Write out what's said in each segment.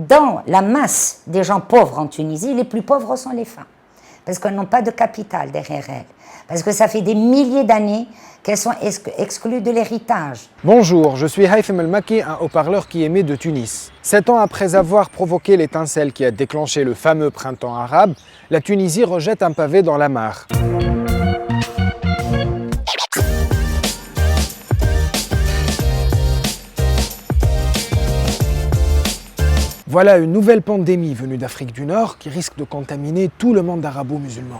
Dans la masse des gens pauvres en Tunisie, les plus pauvres sont les femmes. Parce qu'elles n'ont pas de capital derrière elles. Parce que ça fait des milliers d'années qu'elles sont exclues de l'héritage. Bonjour, je suis Haïfem El-Maki, un haut-parleur qui émet de Tunis. 7 ans après avoir provoqué l'étincelle qui a déclenché le fameux printemps arabe, la Tunisie rejette un pavé dans la mare. Voilà une nouvelle pandémie venue d'Afrique du Nord qui risque de contaminer tout le monde arabo-musulman.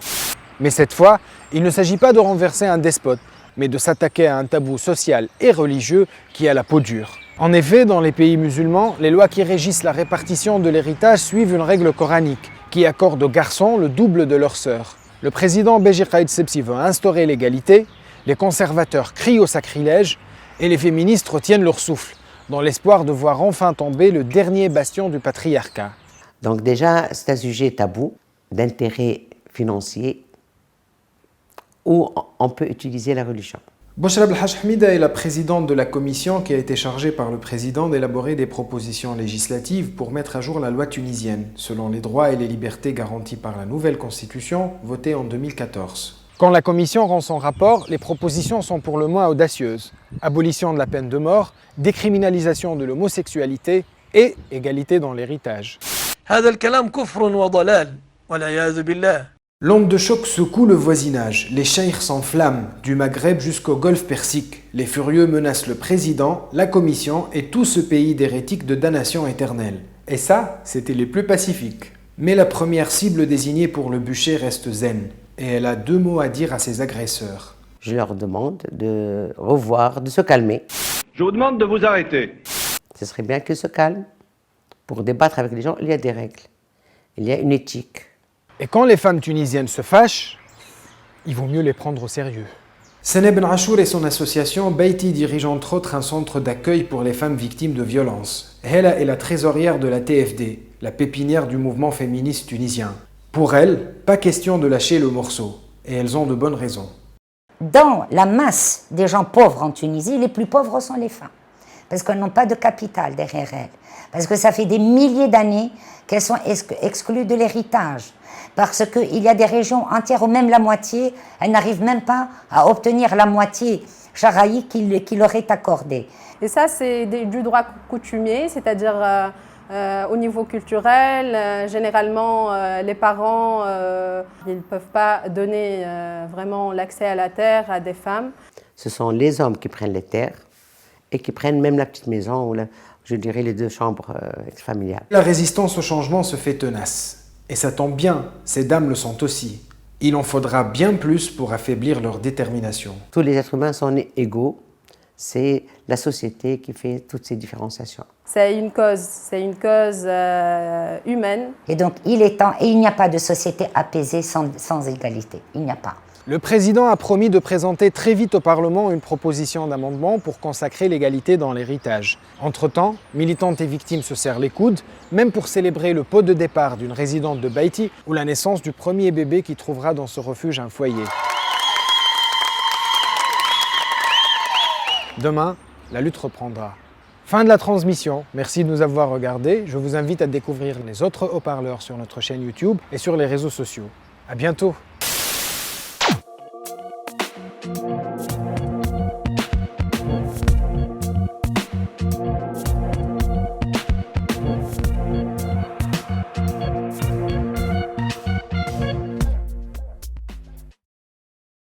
Mais cette fois, il ne s'agit pas de renverser un despote, mais de s'attaquer à un tabou social et religieux qui a la peau dure. En effet, dans les pays musulmans, les lois qui régissent la répartition de l'héritage suivent une règle coranique qui accorde aux garçons le double de leurs sœurs. Le président Beji Caïd Sebsi veut instaurer l'égalité, les conservateurs crient au sacrilège et les féministes retiennent leur souffle, dans l'espoir de voir enfin tomber le dernier bastion du patriarcat. Donc déjà, c'est un sujet tabou, d'intérêt financier, où on peut utiliser la religion. Bouchra Belhaj Hamida est la présidente de la commission qui a été chargée par le président d'élaborer des propositions législatives pour mettre à jour la loi tunisienne, selon les droits et les libertés garantis par la nouvelle constitution votée en 2014. Quand la commission rend son rapport, les propositions sont pour le moins audacieuses. Abolition de la peine de mort, décriminalisation de l'homosexualité et égalité dans l'héritage. L'onde de choc secoue le voisinage, les cheikhes s'enflamment, du Maghreb jusqu'au golfe Persique. Les furieux menacent le président, la commission et tout ce pays d'hérétiques de damnation éternelle. Et ça, c'était les plus pacifiques. Mais la première cible désignée pour le bûcher reste zen. Et elle a 2 mots à dire à ses agresseurs. Je leur demande de revoir, de se calmer. Je vous demande de vous arrêter. Ce serait bien qu'ils se calment. Pour débattre avec les gens, il y a des règles. Il y a une éthique. Et quand les femmes tunisiennes se fâchent, il vaut mieux les prendre au sérieux. Seneb Ben Achour et son association Beiti dirigent entre autres un centre d'accueil pour les femmes victimes de violences. Elle est la trésorière de la TFD, la pépinière du mouvement féministe tunisien. Pour elles, pas question de lâcher le morceau. Et elles ont de bonnes raisons. Dans la masse des gens pauvres en Tunisie, les plus pauvres sont les femmes. Parce qu'elles n'ont pas de capital derrière elles. Parce que ça fait des milliers d'années qu'elles sont exclues de l'héritage. Parce qu'il y a des régions entières où même la moitié, elles n'arrivent même pas à obtenir la moitié charaï qui leur est accordée. Et ça, c'est du droit coutumier, c'est-à-dire au niveau culturel. Généralement, les parents, ils ne peuvent pas donner vraiment l'accès à la terre à des femmes. Ce sont les hommes qui prennent les terres et qui prennent même la petite maison, ou je dirais les 2 chambres familiales. La résistance au changement se fait tenace. Et ça tombe bien, ces dames le sont aussi. Il en faudra bien plus pour affaiblir leur détermination. Tous les êtres humains sont égaux. C'est la société qui fait toutes ces différenciations. C'est une cause humaine. Et donc il est temps, et il n'y a pas de société apaisée sans égalité. Il n'y a pas. Le président a promis de présenter très vite au Parlement une proposition d'amendement pour consacrer l'égalité dans l'héritage. Entre-temps, militantes et victimes se serrent les coudes, même pour célébrer le pot de départ d'une résidente de Beiti ou la naissance du premier bébé qui trouvera dans ce refuge un foyer. Demain, la lutte reprendra. Fin de la transmission, merci de nous avoir regardés. Je vous invite à découvrir les autres haut-parleurs sur notre chaîne YouTube et sur les réseaux sociaux. À bientôt!